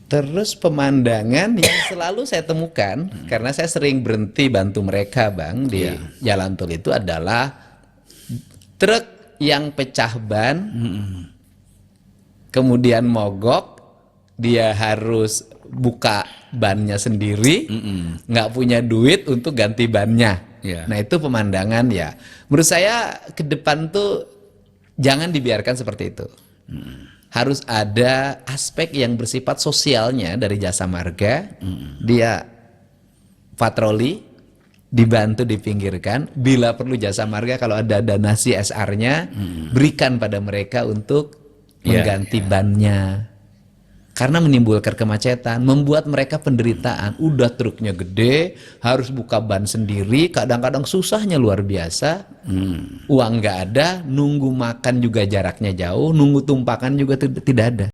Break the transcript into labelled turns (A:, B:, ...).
A: Terus pemandangan yang selalu saya temukan, karena saya sering berhenti bantu mereka Bang di jalan tol itu adalah truk yang pecah ban, kemudian mogok, dia harus buka bannya sendiri, nggak punya duit untuk ganti bannya. Nah itu pemandangan ya. Menurut saya ke depan tuh jangan dibiarkan seperti itu. Harus ada aspek yang bersifat sosialnya dari jasa marga. Dia patroli, dibantu dipinggirkan. Bila perlu jasa marga kalau ada dana CSR-nya, berikan pada mereka untuk mengganti bannya. Karena menimbulkan kemacetan, membuat mereka penderitaan. Udah truknya gede, harus buka ban sendiri, kadang-kadang susahnya luar biasa. Uang nggak ada, nunggu makan juga jaraknya jauh, nunggu tumpakan juga tidak ada.